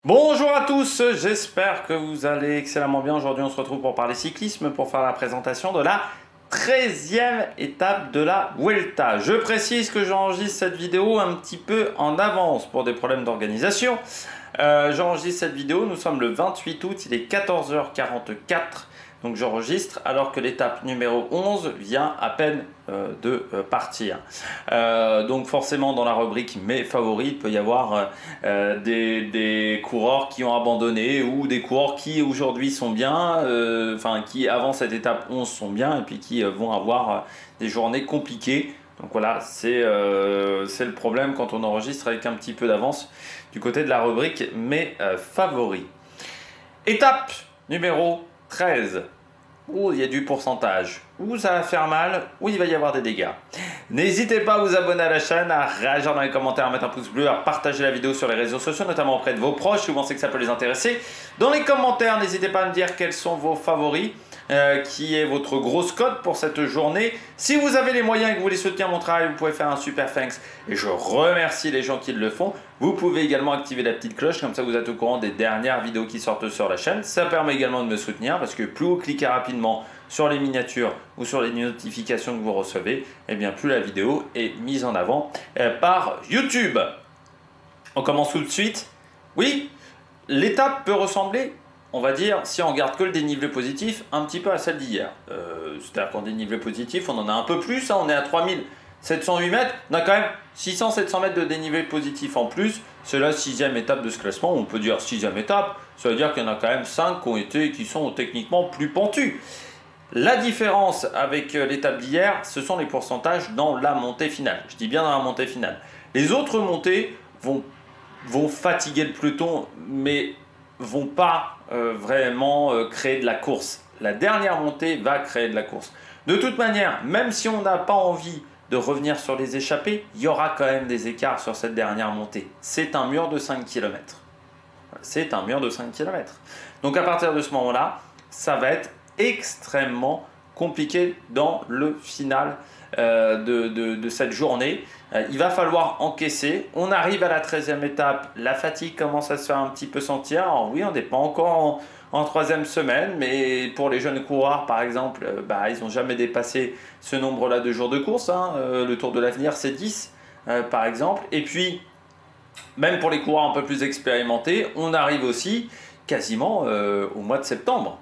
Bonjour à tous, j'espère que vous allez excellemment bien. Aujourd'hui on se retrouve pour parler cyclisme, pour faire la présentation de la 13e étape de la Vuelta. Je précise que j'enregistre cette vidéo un petit peu en avance pour des problèmes d'organisation. J'enregistre cette vidéo, nous sommes le 28 août, il est 14h44. Donc j'enregistre alors que l'étape numéro 11 vient à peine de partir. Donc forcément dans la rubrique mes favoris, il peut y avoir des coureurs qui ont abandonné ou des coureurs qui aujourd'hui sont bien, qui avant cette étape 11 sont bien et puis qui vont avoir des journées compliquées. Donc voilà, c'est le problème quand on enregistre avec un petit peu d'avance du côté de la rubrique mes favoris. Étape numéro 13. Où il y a du pourcentage, où ça va faire mal, où il va y avoir des dégâts. N'hésitez pas à vous abonner à la chaîne, à réagir dans les commentaires, à mettre un pouce bleu, à partager la vidéo sur les réseaux sociaux, notamment auprès de vos proches si vous pensez que ça peut les intéresser. Dans les commentaires, n'hésitez pas à me dire quels sont vos favoris, qui est votre grosse cote pour cette journée. Si vous avez les moyens et que vous voulez soutenir mon travail, vous pouvez faire un super thanks et je remercie les gens qui le font. Vous pouvez également activer la petite cloche, comme ça vous êtes au courant des dernières vidéos qui sortent sur la chaîne. Ça permet également de me soutenir parce que plus vous cliquez rapidement sur les miniatures ou sur les notifications que vous recevez, et bien plus la vidéo est mise en avant par YouTube. On commence tout de suite. Oui, l'étape peut ressembler, on va dire, si on regarde que le dénivelé positif, un petit peu à celle d'hier. C'est-à-dire qu'en dénivelé positif, on en a un peu plus, hein, on est à 3708 mètres, on a quand même 600-700 mètres de dénivelé positif en plus. C'est la 6e étape de ce classement, on peut dire 6e étape, ça veut dire qu'il y en a quand même 5 qui sont techniquement plus pentus. La différence avec l'étape d'hier, ce sont les pourcentages dans la montée finale. Je dis bien dans la montée finale. Les autres montées vont fatiguer le peloton, mais vont pas vraiment créer de la course. La dernière montée va créer de la course. De toute manière, même si on n'a pas envie de revenir sur les échappées, il y aura quand même des écarts sur cette dernière montée. C'est un mur de 5 km. C'est un mur de 5 km. Donc à partir de ce moment-là, ça va être extrêmement compliqué dans le final de cette journée. Il va falloir encaisser. On arrive à la 13e étape. La fatigue commence à se faire un petit peu sentir. Alors oui, on n'est pas encore en 3e semaine, mais pour les jeunes coureurs, par exemple, ils n'ont jamais dépassé ce nombre-là de jours de course. Le Tour de l'Avenir, c'est 10, par exemple. Et puis, même pour les coureurs un peu plus expérimentés, on arrive aussi quasiment au mois de septembre.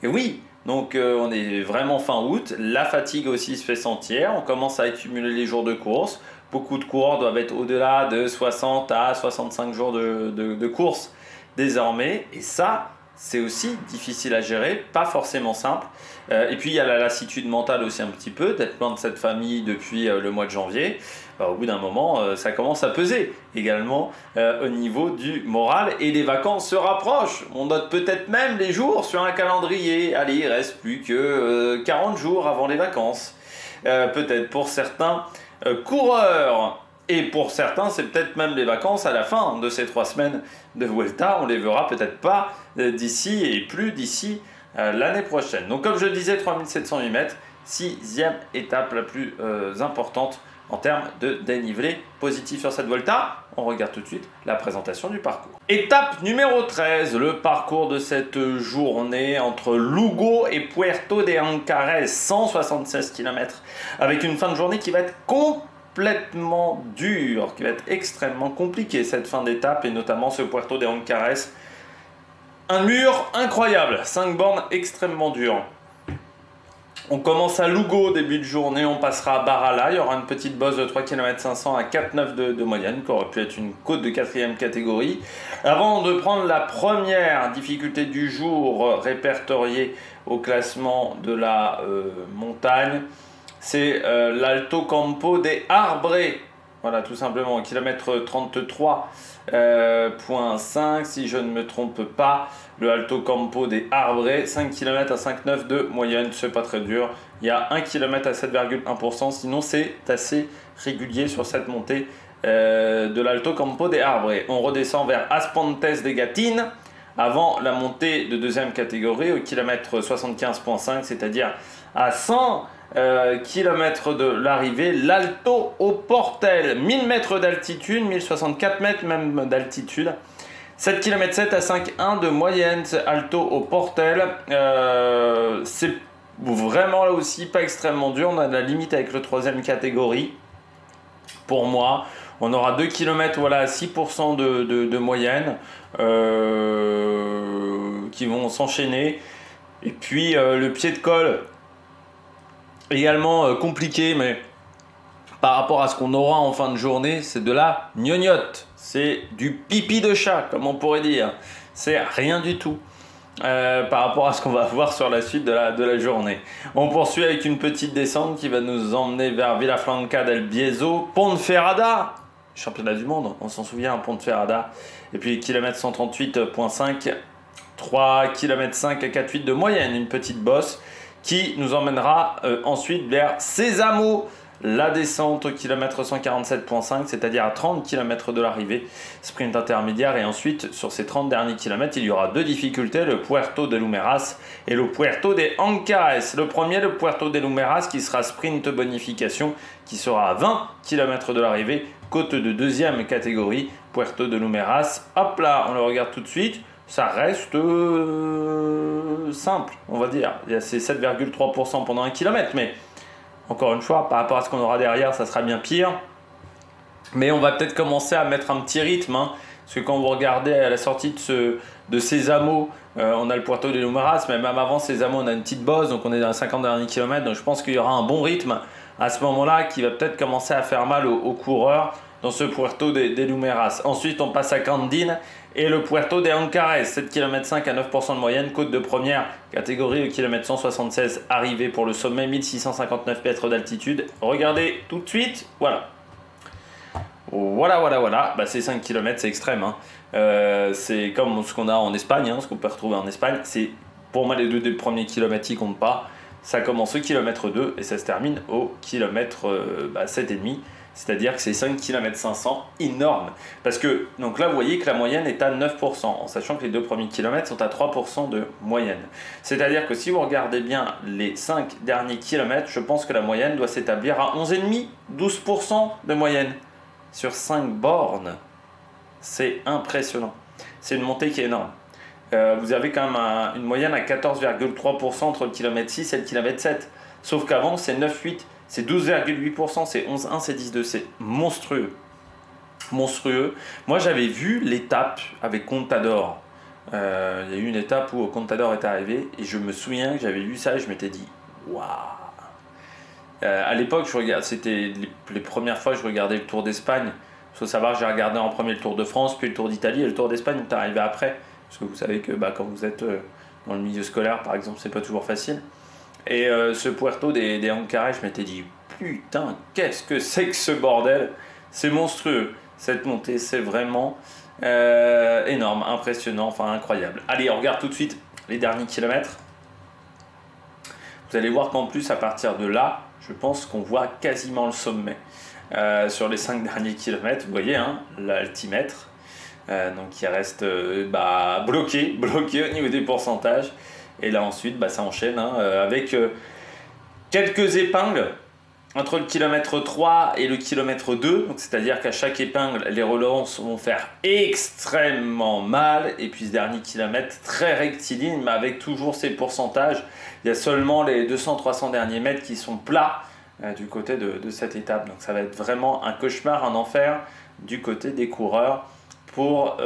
Et oui, donc on est vraiment fin août, la fatigue aussi se fait sentir, on commence à accumuler les jours de course. Beaucoup de coureurs doivent être au-delà de 60 à 65 jours de course désormais. Et ça, c'est aussi difficile à gérer, pas forcément simple. Et puis il y a la lassitude mentale aussi un petit peu, d'être loin de cette famille depuis le mois de janvier. Au bout d'un moment, ça commence à peser également au niveau du moral et les vacances se rapprochent. On note peut-être même les jours sur un calendrier. Allez, il reste plus que 40 jours avant les vacances. Peut-être pour certains coureurs. Et pour certains, c'est peut-être même les vacances à la fin de ces 3 semaines de Vuelta. On les verra peut-être pas d'ici et plus d'ici l'année prochaine. Donc comme je le disais, 3708 mètres, 6e étape la plus importante en termes de dénivelé positif sur cette Vuelta. On regarde tout de suite la présentation du parcours. Étape numéro 13, le parcours de cette journée entre Lugo et Puerto de Ancares, 176 km, avec une fin de journée qui va être complètement dure, qui va être extrêmement compliquée cette fin d'étape, et notamment ce Puerto de Ancares. Un mur incroyable, 5 bornes extrêmement dures. On commence à Lugo, début de journée, on passera à Barala, il y aura une petite bosse de 3 km 500 à 4,9 de moyenne, qui aurait pu être une côte de 4e catégorie. Avant de prendre la première difficulté du jour répertoriée au classement de la montagne, c'est l'Alto Campo de Arbre. Voilà, tout simplement, au kilomètre 33,5, si je ne me trompe pas, le Alto Campo des Arbres, 5 km à 5,9 de moyenne, c'est pas très dur. Il y a 1 km à 7,1%, sinon c'est assez régulier sur cette montée de l'Alto Campo des Arbres. On redescend vers Aspontes de Gatine, avant la montée de 2e catégorie, au kilomètre 75,5, c'est-à-dire à 100 km de l'arrivée, l'Alto au Portel, 1000 mètres d'altitude, 1064 mètres même d'altitude. 7 km 7 à 5,1 de moyenne, c'est Alto au Portel. C'est vraiment là aussi pas extrêmement dur. On a la limite avec le troisième catégorie. Pour moi, on aura 2 km voilà, à 6% de moyenne qui vont s'enchaîner. Et puis le pied de col, également compliqué, mais par rapport à ce qu'on aura en fin de journée, c'est de la gnognotte. C'est du pipi de chat, comme on pourrait dire. C'est rien du tout par rapport à ce qu'on va voir sur la suite de la journée. On poursuit avec une petite descente qui va nous emmener vers Villafranca del Bieso, Ponferrada, championnat du monde, on s'en souvient, Ponferrada. Et puis kilomètre 138,5, 3 km 5 à 4,8 de moyenne, une petite bosse qui nous emmènera ensuite vers Sésamo. La descente au kilomètre 147,5, c'est-à-dire à 30 km de l'arrivée, sprint intermédiaire. Et ensuite, sur ces 30 derniers kilomètres, il y aura deux difficultés, le Puerto de Lumeras et le Puerto de Ancares. Le premier, le Puerto de Lumeras, qui sera sprint bonification, qui sera à 20 km de l'arrivée, côte de deuxième catégorie, Puerto de Lumeras. Hop là, on le regarde tout de suite. Ça reste simple, on va dire. Il y a ces 7,3% pendant 1 km, mais encore une fois, par rapport à ce qu'on aura derrière, ça sera bien pire. Mais on va peut-être commencer à mettre un petit rythme, hein, parce que quand vous regardez à la sortie de Sésamo, on a le Puerto de Lumeras, mais même avant Sésamo, on a une petite bosse, donc on est dans les 50 derniers kilomètres. Donc je pense qu'il y aura un bon rythme à ce moment-là qui va peut-être commencer à faire mal aux coureurs dans ce Puerto de Lumeras. Ensuite, on passe à Candine et le Puerto de Ancares, 7 km 5 à 9% de moyenne, côte de première catégorie au kilomètre 176, arrivé pour le sommet, 1659 mètres d'altitude. Regardez tout de suite, voilà. Voilà. Bah, c'est 5 km, c'est extrême. Hein. C'est comme ce qu'on a en Espagne, hein, ce qu'on peut retrouver en Espagne. Pour moi, les deux premiers kilomètres qui comptent pas. Ça commence au kilomètre 2 et ça se termine au kilomètre 7,5. C'est-à-dire que c'est 5 km 500, énorme. Parce que, donc là, vous voyez que la moyenne est à 9%, en sachant que les deux premiers kilomètres sont à 3% de moyenne. C'est-à-dire que si vous regardez bien les 5 derniers kilomètres, je pense que la moyenne doit s'établir à 11,5, 12% de moyenne. Sur 5 bornes, c'est impressionnant. C'est une montée qui est énorme. Vous avez quand même une moyenne à 14,3% entre le kilomètre 6 et le kilomètre 7. Sauf qu'avant, c'est 9,8%. C'est 12,8%, c'est 11,1, c'est 10,2, c'est monstrueux. Monstrueux. Moi, j'avais vu l'étape avec Contador. Il y a eu une étape où Contador est arrivé et je me souviens que j'avais vu ça et je m'étais dit waouh. À l'époque, c'était les premières fois que je regardais le Tour d'Espagne. Il faut savoir que j'ai regardé en premier le Tour de France, puis le Tour d'Italie et le Tour d'Espagne est arrivé après. Parce que vous savez que quand vous êtes dans le milieu scolaire, par exemple, c'est pas toujours facile. Et ce Puerto des Ancares, je m'étais dit, putain, qu'est-ce que c'est que ce bordel? C'est monstrueux. Cette montée, c'est vraiment énorme, impressionnant, enfin incroyable. Allez, on regarde tout de suite les derniers kilomètres. Vous allez voir qu'en plus, à partir de là, je pense qu'on voit quasiment le sommet. Sur les 5 derniers kilomètres, vous voyez, hein, l'altimètre. Donc il reste bloqué au niveau des pourcentages. Et là ensuite, ça enchaîne avec quelques épingles entre le kilomètre 3 et le kilomètre 2. C'est-à-dire qu'à chaque épingle, les relances vont faire extrêmement mal. Et puis ce dernier kilomètre, très rectiligne, mais avec toujours ces pourcentages. Il y a seulement les 200-300 derniers mètres qui sont plats du côté de cette étape. Donc ça va être vraiment un cauchemar, un enfer du côté des coureurs pour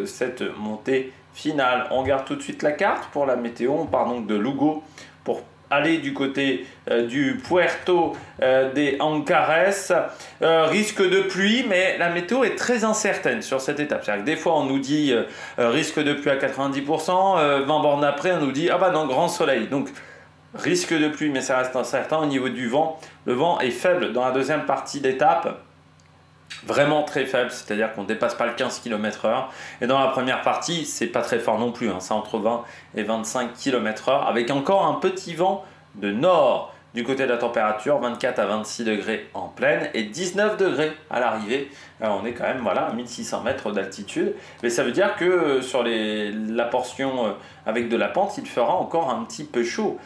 cette montée finale. On regarde tout de suite la carte pour la météo. On part donc de Lugo pour aller du côté du Puerto de Ancares. Risque de pluie, mais la météo est très incertaine sur cette étape. C'est-à-dire que des fois on nous dit risque de pluie à 90%, 20 bornes après on nous dit ah bah non, grand soleil. Donc risque de pluie, mais ça reste incertain. Au niveau du vent, le vent est faible dans la deuxième partie d'étape. Vraiment très faible, c'est-à-dire qu'on ne dépasse pas le 15 km/h. Et dans la première partie, c'est pas très fort non plus, hein. C'est entre 20 et 25 km/h, avec encore un petit vent de nord du côté de la température, 24 à 26 degrés en plaine et 19 degrés à l'arrivée. On est quand même à 1600 mètres d'altitude, mais ça veut dire que sur la portion avec de la pente, il fera encore un petit peu chaud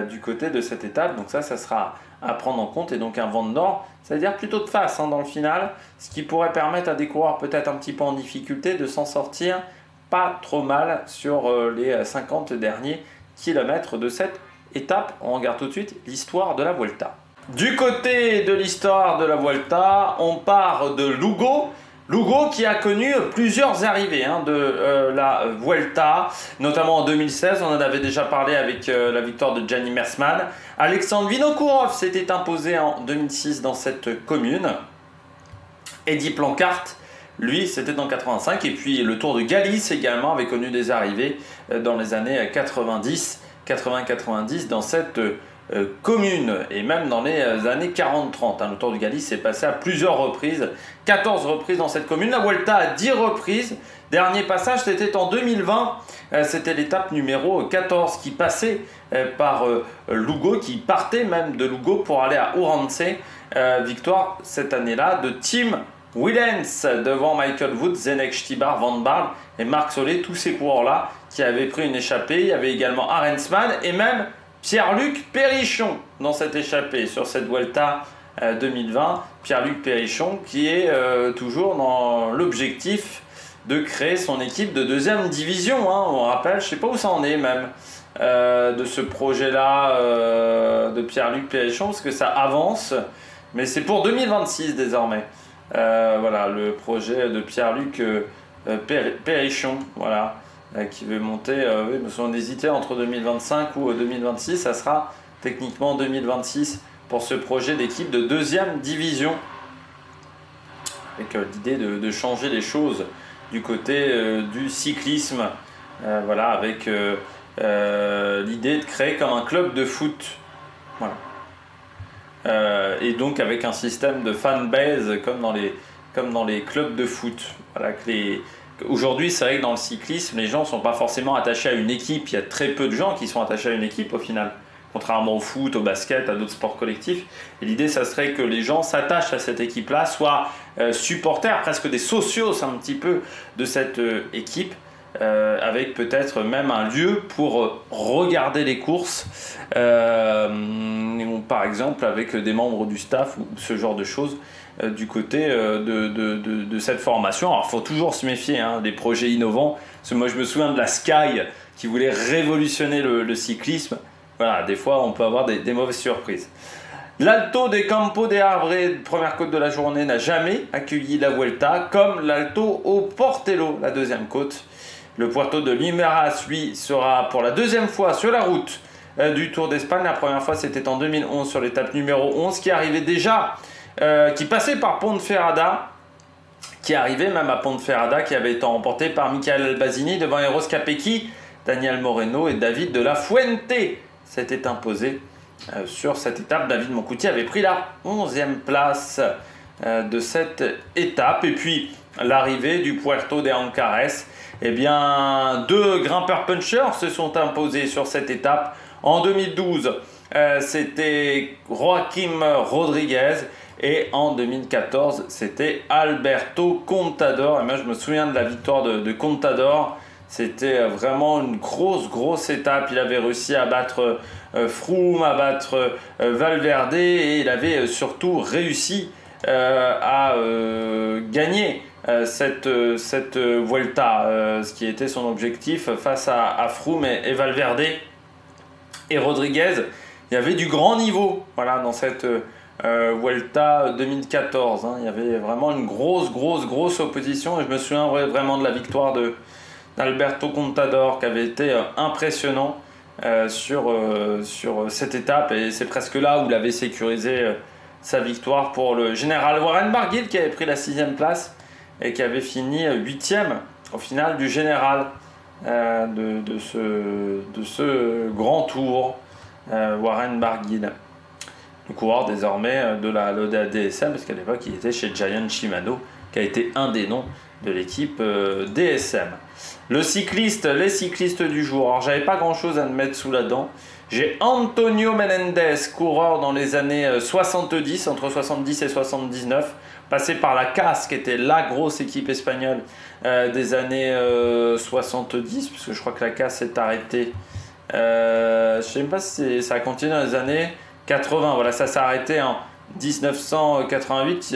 du côté de cette étape, donc ça sera à prendre en compte. Et donc un vent de nord, c'est-à-dire plutôt de face dans le final, ce qui pourrait permettre à des coureurs peut-être un petit peu en difficulté de s'en sortir pas trop mal sur les 50 derniers kilomètres de cette étape. On regarde tout de suite l'histoire de la Vuelta. Du côté de l'histoire de la Vuelta, on part de Lugo. Lugo qui a connu plusieurs arrivées de la Vuelta, notamment en 2016, on en avait déjà parlé avec la victoire de Gianni Mersman. Alexandre Vinokourov s'était imposé en 2006 dans cette commune. Eddy Plancart, lui, c'était en 85. Et puis le Tour de Galice également avait connu des arrivées dans les années 80-90 dans cette commune, et même dans les années 40-30. Le Tour du Galice s'est passé à plusieurs reprises, 14 reprises dans cette commune. La Vuelta à 10 reprises. Dernier passage, c'était en 2020. C'était l'étape numéro 14 qui passait par Lugo, qui partait même de Lugo pour aller à Ourense. Victoire cette année-là de Tim Willems devant Michael Woods, Zdeněk Štýbar, Van Baarle et Marc Soler, tous ces coureurs-là qui avaient pris une échappée. Il y avait également Arensman et même Pierre-Luc Perrichon dans cette échappée sur cette Vuelta 2020. Pierre-Luc Perrichon qui est toujours dans l'objectif de créer son équipe de deuxième division. On rappelle, je ne sais pas où ça en est même, de ce projet-là de Pierre-Luc Perrichon, parce que ça avance, mais c'est pour 2026 désormais. Voilà, le projet de Pierre-Luc Perrichon, voilà. Qui veut monter, oui, on hésitait entre 2025 ou 2026, ça sera techniquement 2026 pour ce projet d'équipe de deuxième division, avec l'idée de changer les choses du côté du cyclisme, voilà, avec l'idée de créer comme un club de foot, voilà. Et donc avec un système de fanbase comme dans les clubs de foot, voilà, que aujourd'hui, c'est vrai que dans le cyclisme, les gens ne sont pas forcément attachés à une équipe. Il y a très peu de gens qui sont attachés à une équipe au final, contrairement au foot, au basket, à d'autres sports collectifs. Et l'idée, ça serait que les gens s'attachent à cette équipe-là, soient supporters, presque des socios un petit peu de cette équipe, avec peut-être même un lieu pour regarder les courses, par exemple avec des membres du staff ou ce genre de choses. Du côté de cette formation. Alors il faut toujours se méfier des projets innovants, parce que moi je me souviens de la Sky qui voulait révolutionner le cyclisme. Voilà, des fois on peut avoir des mauvaises surprises. L'Alto de Campo de Arbre, première côte de la journée, n'a jamais accueilli la Vuelta, comme l'Alto au Portello, la deuxième côte. Le Puerto de Limeras, lui, sera pour la deuxième fois sur la route du Tour d'Espagne. La première fois c'était en 2011 sur l'étape numéro 11, qui arrivait déjà qui passait par Ponferrada, qui arrivait même à Ponferrada, qui avait été remporté par Michael Albazini devant Eros Capecchi, Daniel Moreno et David de la Fuente s'était imposé sur cette étape. David Moncoutier avait pris la 11e place de cette étape. Et puis l'arrivée du Puerto de Ancares, eh bien, deux grimpeurs punchers se sont imposés sur cette étape. En 2012, c'était Joaquim Rodriguez. Et en 2014, c'était Alberto Contador. Et moi, je me souviens de la victoire de Contador. C'était vraiment une grosse étape. Il avait réussi à battre Froome, à battre Valverde. Et il avait surtout réussi à gagner cette Vuelta, ce qui était son objectif face à Froome et Valverde. Et Rodriguez, il y avait du grand niveau, voilà, dans cette Vuelta 2014, il y avait vraiment une grosse opposition, et je me souviens vraiment de la victoire d'Alberto Contador qui avait été impressionnant sur cette étape, et c'est presque là où il avait sécurisé sa victoire pour le général Warren Barguil, qui avait pris la 6e place et qui avait fini 8e au final du général de ce grand tour, Warren Barguil. Le coureur désormais de la DSM, parce qu'à l'époque il était chez Giant Shimano, qui a été un des noms de l'équipe DSM. Les cyclistes du jour. Alors j'avais pas grand chose à me mettre sous la dent. J'ai Antonio Menendez, coureur dans les années 70, entre 70 et 79, passé par la CAS, qui était la grosse équipe espagnole des années 70, parce que je crois que la CAS s'est arrêtée. Je sais même pas si ça a continué dans les années 80, voilà, ça s'est arrêté en 1988,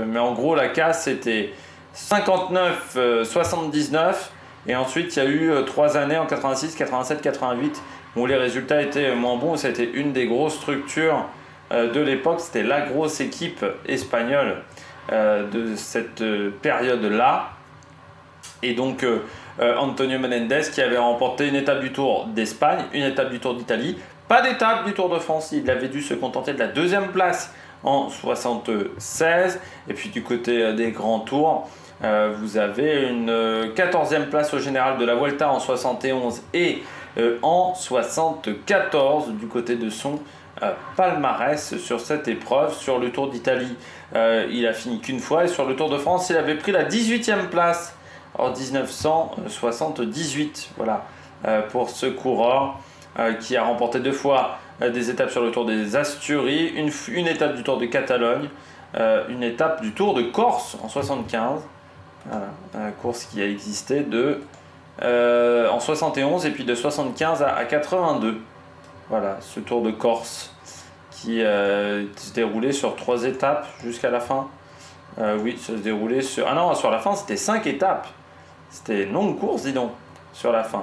mais en gros la casse c'était 59, 79 Et ensuite, il y a eu 3 années en 86, 87, 88 où les résultats étaient moins bons. Ça a été une des grosses structures de l'époque. C'était la grosse équipe espagnole de cette période-là. Et donc, Antonio Menendez qui avait remporté une étape du Tour d'Espagne, une étape du Tour d'Italie, pas d'étape du Tour de France. Il avait dû se contenter de la 2e place en 76. Et puis du côté des grands tours, vous avez une 14e place au général de la Vuelta en 71 et en 74 du côté de son palmarès sur cette épreuve. Sur le Tour d'Italie, il a fini qu'une fois, et sur le Tour de France, il avait pris la 18e place en 1978. Voilà, pour ce coureur qui a remporté 2 fois des étapes sur le Tour des Asturies, une étape du Tour de Catalogne, une étape du Tour de Corse en 75. Voilà, course qui a existé en 71 et puis de 75 à 82. Voilà, ce Tour de Corse qui se déroulait sur 3 étapes jusqu'à la fin. Oui, ça se déroulait sur... Ah non, sur la fin, c'était 5 étapes. C'était une longue course, dis donc, sur la fin.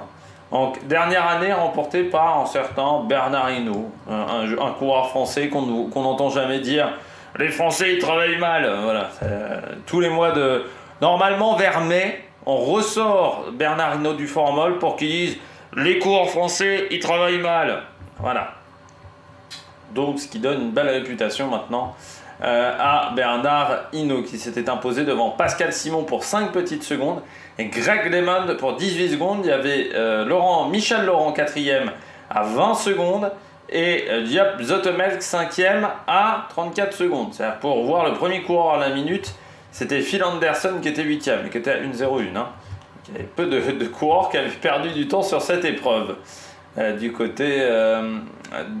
En dernière année, remportée par un certain Bernard Hinault, un coureur français qu'on n'entend jamais dire « Les Français, ils travaillent mal ». Voilà, tous les mois de... Normalement, vers mai, on ressort Bernard Hinault du formol pour qu'il dise « Les coureurs français, ils travaillent mal ». Voilà. Donc, ce qui donne une belle réputation maintenant à Bernard Hinault, qui s'était imposé devant Pascal Simon pour 5 petites secondes et Greg LeMond pour 18 secondes. Il y avait Michel Laurent 4e à 20 secondes et Diop Zotemelk 5e à 34 secondes. C'est-à-dire, pour voir le premier coureur à la minute, c'était Phil Anderson qui était 8e et qui était à 1,01. Hein. Il y avait peu de coureurs qui avaient perdu du temps sur cette épreuve. Du côté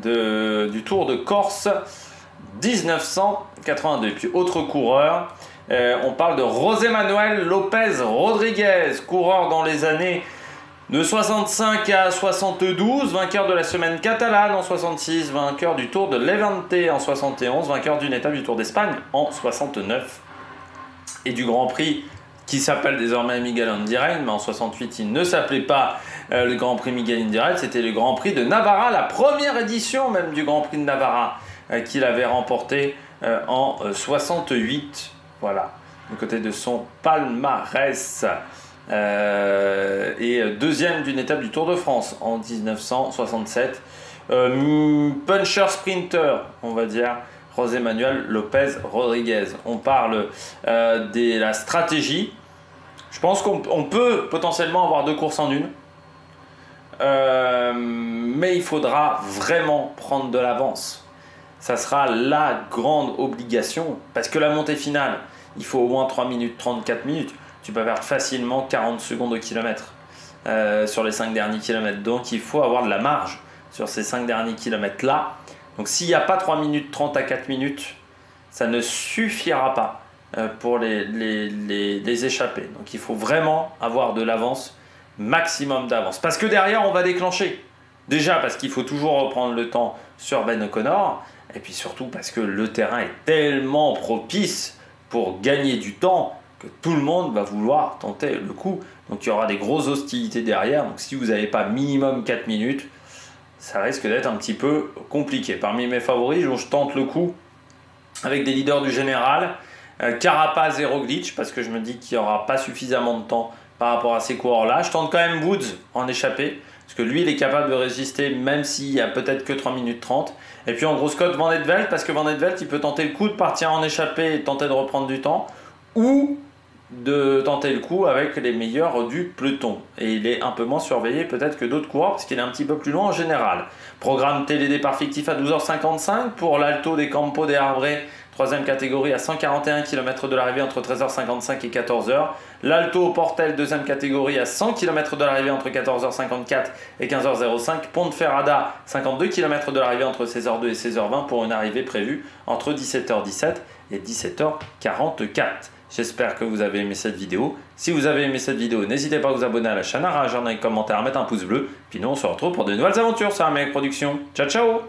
du Tour de Corse 1982. Et puis autre coureur, on parle de José Manuel López Rodríguez, coureur dans les années de 65 à 72, vainqueur de la semaine catalane en 66, vainqueur du Tour de Levante en 71, vainqueur d'une étape du Tour d'Espagne en 69 et du Grand Prix qui s'appelle désormais Miguel Indurain, mais en 68 il ne s'appelait pas le Grand Prix Miguel Indurain, c'était le Grand Prix de Navarra, la première édition même du Grand Prix de Navarra qu'il avait remporté en 68. Voilà, du côté de son palmarès. Et 2e d'une étape du Tour de France en 1967. Puncher sprinter, on va dire, José Manuel López Rodríguez. On parle de la stratégie. Je pense qu'on peut potentiellement avoir 2 courses en une. Mais il faudra vraiment prendre de l'avance. Ça sera la grande obligation. Parce que la montée finale, il faut au moins 3 minutes, 34 minutes. Tu peux perdre facilement 40 secondes au kilomètre sur les 5 derniers kilomètres. Donc il faut avoir de la marge sur ces 5 derniers kilomètres là. Donc s'il n'y a pas 3 minutes 30 à 4 minutes, ça ne suffira pas pour les échapper. Donc il faut vraiment avoir de l'avance, maximum d'avance. Parce que derrière, on va déclencher. Déjà parce qu'il faut toujours reprendre le temps sur Ben O'Connor. Et puis surtout parce que le terrain est tellement propice pour gagner du temps que tout le monde va vouloir tenter le coup. Donc il y aura des grosses hostilités derrière. Donc si vous n'avez pas minimum 4 minutes, ça risque d'être un petit peu compliqué. Parmi mes favoris, je tente le coup avec des leaders du général, Carapaz et Roglic, parce que je me dis qu'il n'y aura pas suffisamment de temps par rapport à ces coureurs-là. Je tente quand même Woods en échappée, parce que lui, il est capable de résister, même s'il y a peut-être que 3 minutes 30. Et puis en gros Scott Van Edveld, parce que Van Edveld, il peut tenter le coup de partir en échappée et tenter de reprendre du temps, ou de tenter le coup avec les meilleurs du peloton. Et il est un peu moins surveillé peut-être que d'autres coureurs parce qu'il est un petit peu plus loin en général. Programme télédépart fictif à 12h55 pour l'Alto des Campos des Arbres, 3e catégorie à 141 km de l'arrivée entre 13h55 et 14h. L'Alto au Portel, 2e catégorie à 100 km de l'arrivée entre 14h54 et 15h05. Ponteferrada, 52 km de l'arrivée entre 16h02 et 16h20 pour une arrivée prévue entre 17h17 et 17h44. J'espère que vous avez aimé cette vidéo. Si vous avez aimé cette vidéo, n'hésitez pas à vous abonner à la chaîne, à réagir dans les commentaires, à mettre un pouce bleu. Puis nous, on se retrouve pour de nouvelles aventures sur Amérique Production. Ciao, ciao!